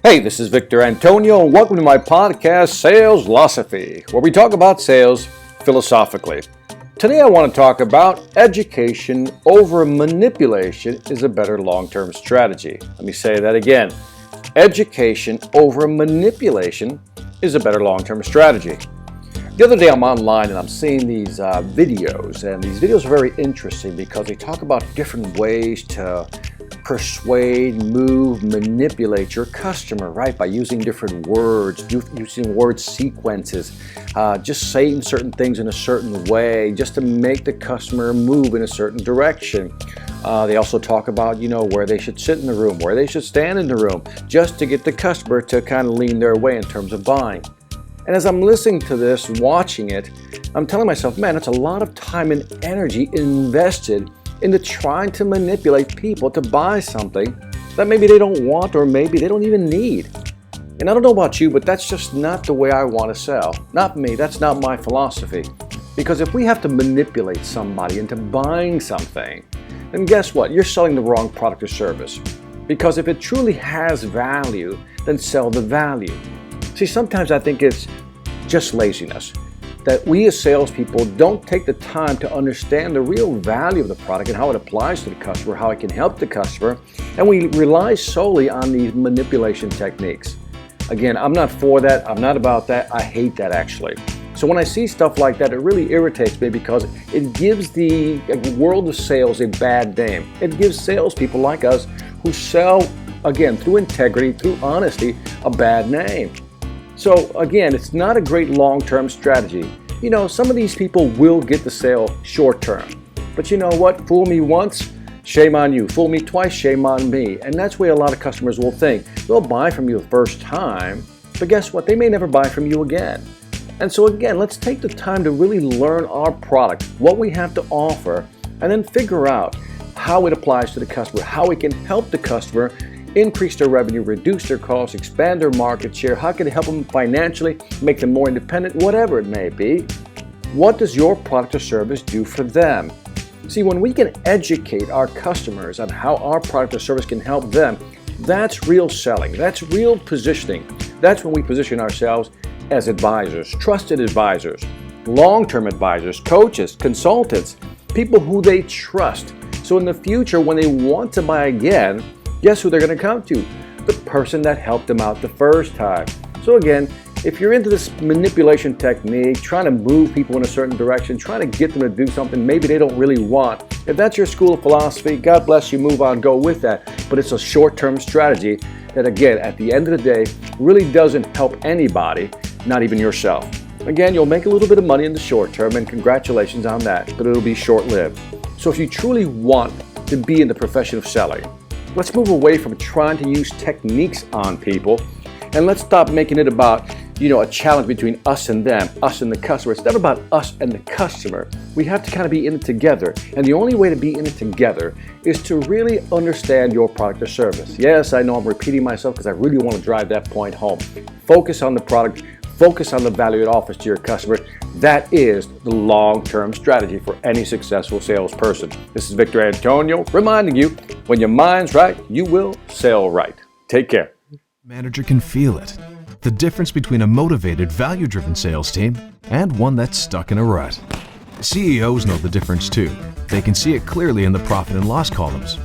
Hey, this is Victor Antonio, and welcome to my podcast, Saleslosophy, where we talk about sales philosophically. Today I want to talk about education over manipulation is a better long-term strategy. Let me say that again. Education over manipulation is a better long-term strategy. The other day I'm online and I'm seeing these videos, and these videos are very interesting because they talk about different ways to persuade, move, manipulate your customer, right? By using different words, using word sequences, just saying certain things in a certain way, just to make the customer move in a certain direction. They also talk about, where they should sit in the room, where they should stand in the room, just to get the customer to kind of lean their way in terms of buying. And as I'm listening to this, watching it, I'm telling myself, man, that's a lot of time and energy invested into trying to manipulate people to buy something that maybe they don't want or maybe they don't even need. And I don't know about you, but that's just not the way I want to sell. Not me, that's not my philosophy. Because if we have to manipulate somebody into buying something, then guess what? You're selling the wrong product or service. Because if it truly has value, then sell the value. See, sometimes I think it's just laziness. That we as salespeople don't take the time to understand the real value of the product and how it applies to the customer, how it can help the customer, and we rely solely on these manipulation techniques. Again, I'm not for that. I'm not about that. I hate that, actually. So when I see stuff like that, it really irritates me because it gives the world of sales a bad name. It gives salespeople like us who sell, again, through integrity, through honesty, a bad name. So again, it's not a great long-term strategy. Some of these people will get the sale short-term. But you know what? Fool me once, shame on you. Fool me twice, shame on me. And that's where a lot of customers will think. They'll buy from you the first time, but guess what? They may never buy from you again. And so again, let's take the time to really learn our product, what we have to offer, and then figure out how it applies to the customer, how it can help the customer increase their revenue, reduce their costs, expand their market share, how can it help them financially, make them more independent, whatever it may be. What does your product or service do for them? See, when we can educate our customers on how our product or service can help them, that's real selling, that's real positioning. That's when we position ourselves as advisors, trusted advisors, long-term advisors, coaches, consultants, people who they trust. So in the future, when they want to buy again, guess who they're going to come to? The person that helped them out the first time. So again, if you're into this manipulation technique, trying to move people in a certain direction, trying to get them to do something maybe they don't really want, if that's your school of philosophy, God bless you, move on, go with that. But it's a short-term strategy that, again, at the end of the day, really doesn't help anybody, not even yourself. Again, you'll make a little bit of money in the short term, and congratulations on that, but it'll be short-lived. So if you truly want to be in the profession of selling, let's move away from trying to use techniques on people, and let's stop making it about, a challenge between us and them, us and the customer. It's never about us and the customer. We have to kind of be in it together, and the only way to be in it together is to really understand your product or service. Yes, I know I'm repeating myself because I really want to drive that point home. Focus on the product, focus on the value it offers to your customers. That is the long-term strategy for any successful salesperson. This is Victor Antonio reminding you, when your mind's right, you will sell right. Take care. Manager can feel it. The difference between a motivated, value-driven sales team and one that's stuck in a rut. CEOs know the difference too. They can see it clearly in the profit and loss columns.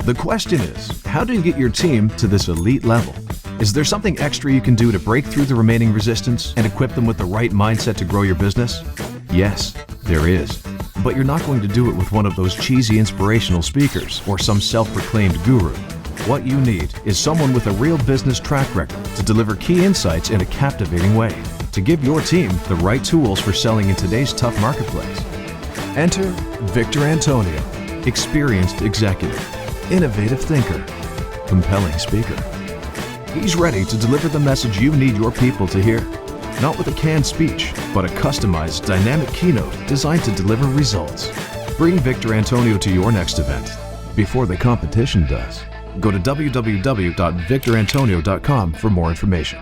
The question is, how do you get your team to this elite level? Is there something extra you can do to break through the remaining resistance and equip them with the right mindset to grow your business? Yes, there is. But you're not going to do it with one of those cheesy inspirational speakers or some self-proclaimed guru. What you need is someone with a real business track record to deliver key insights in a captivating way, to give your team the right tools for selling in today's tough marketplace. Enter Victor Antonio, experienced executive, innovative thinker, compelling speaker. He's ready to deliver the message you need your people to hear, not with a canned speech, but a customized, dynamic keynote designed to deliver results. Bring Victor Antonio to your next event before the competition does. Go to www.victorantonio.com for more information.